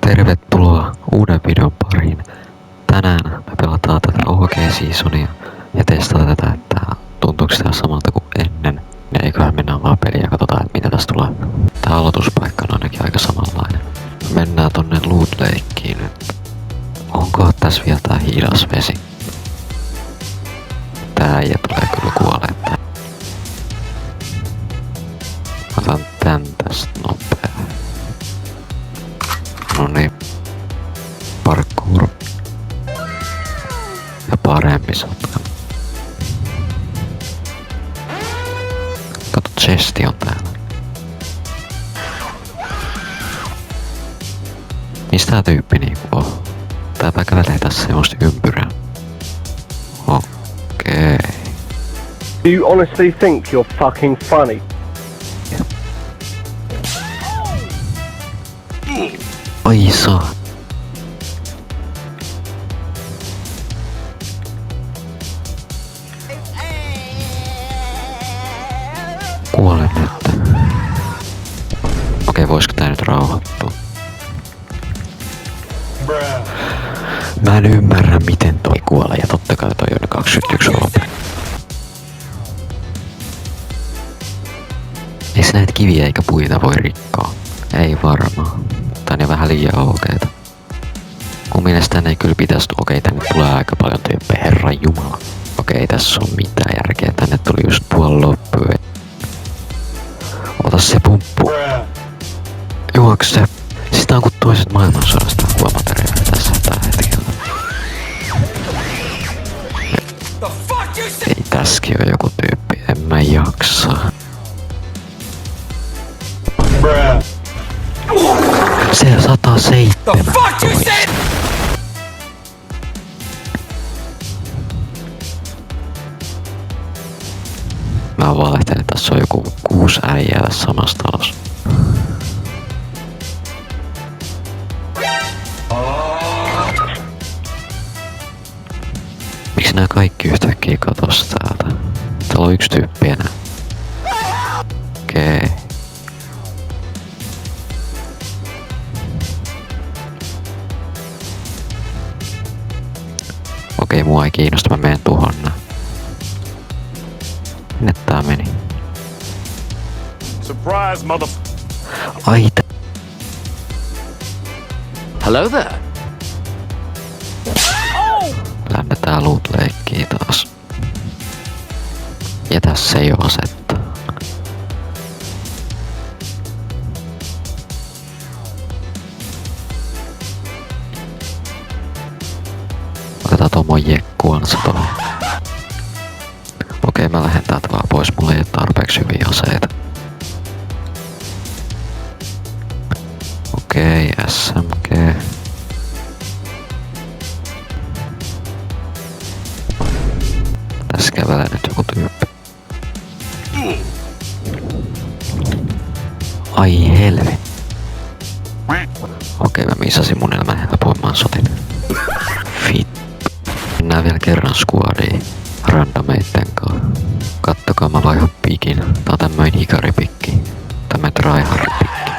Tervetuloa uuden videon pariin. Tänään me pelataan tätä OG-seasonia ja testataan tätä, että tuntuuko tää samalta kuin ennen. Ja eiköhän mennään vaan peliin ja katsotaan, että mitä tästä tulee. Tää aloituspaikka on ainakin aika samanlainen. Mennään tonne Loot Lakeen nyt. Onko tässä vielä tää hidas vesi? Tää äijä tulee kyllä kuoleen tää. Otan tän tästä nopea. Noniin. Parkour. Ja parempi sotkan. Kato, chesti on täällä. Mistä tää tyyppi niinku on? Tääpä kävelee tässä semmoista ympyrää. Okei. Do you honestly think you're fucking funny? Ai saa. Kuolen nyt. Okei, voisiko tää nyt rauhoittua? Mä en ymmärrä miten toi kuolee ja totta kai toi on 21 HP. Eiks näitä kiviä eikä puita voi rikkoa? Ei varmaan. Tää on jo vähän liian OG:ta. Mun mielestä tän ei kyllä pitäisi. Okei, tänne tulee aika paljon tyyppejä, herran jumala. Okei, tässä on mitään järkeä. Tänne tuli just puoli loppuun. Ota se pumppu. Juokse. Siis tää on kuin toiset maailmansodasta kuomateriaali tässä tällä hetkellä. Ei tässäkin on joku tyyppi. En mä jaksa. Se 107. Mä valehtelen, että tässä on joku 6 äijää tässä samassa talossa. Miksi nää kaikki yhtäkkiä katos täältä? Täällä on yksi tyyppi enää. Okei. Okei, mua ei kiinnosta, mä menen tuhonna. Minne tää meni? Surprise, mother... Ai Hello there. lännetään Loot Lakeen taas. Ja tässä ei oo asetta. Otetaan tuo mun jekkuansa tuohon. Okei, mä lähden täältä vaan pois, mulla ei oo tarpeeksi hyviä aseita. Okei, SMG. Tässä kävelee nyt joku tyyppi. Ai helvetti. Okei, mä missasin mun elämän helpoimman sotin. Vittu. Mennään vielä kerran squadiin randomeitten kanssa. Kattokaa, mä vaihan pikin. Tää on tämmöinen ikaripikki. Tämmöinen tryhard-pikki.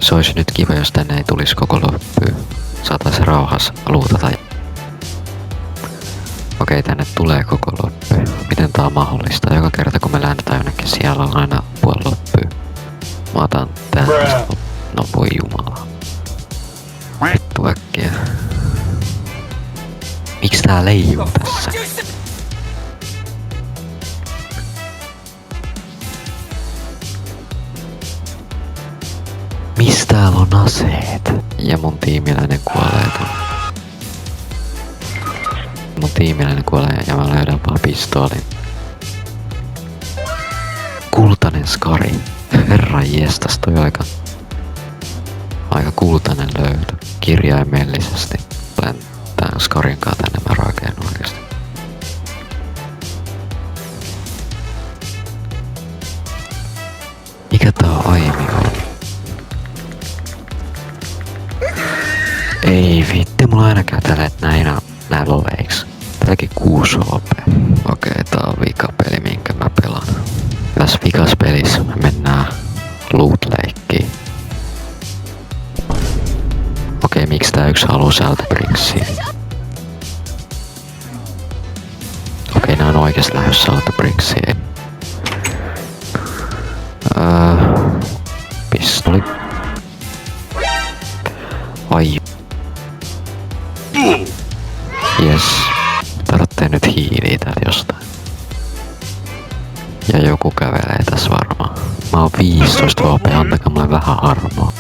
Se olisi nyt kiva, jos tänne ei tulisi koko loppuun. Saatais rauhassa luutata. Okei, tänne tulee koko loppuun. Miten tää on mahdollista? Joka kerta kun me lähdetään jonnekin, siellä on aina puoli loppuun. Mä otan tän. No voi jumala. Vittu äkkiä. Miks tää leijuu tässä? Mis täällä on aseet? Ja mun tiimiläinen kuolee ton. Mun tiimiläinen kuolee ja mä löydän vaan pistoolin. Kultainen skari. Herran jestas, toi aika kultainen löytö. Kirjaimellisesti. Olen tän skarin kaa tänne mä rakennu oikeesti. Mikä tää aiemi on? Ei vitti, mulla aina käy tällä nää loveiks. Tälläkin 6 HP. Okei, tää on vikapeli minkä mä pelaan. Tässä vikas pelissä me mennään Loot Lakeen. Eiks tää yks haluu Saltabricksiin? Okei, nää on oikeesti lähdössä Saltabricksiin. Pistoli. Ai. Jes. Tarvitsee nyt hiiliä täältä jostain. Ja joku kävelee tässä varmaan. Mä oon 15 HP, antakaa mulle vähän armoa.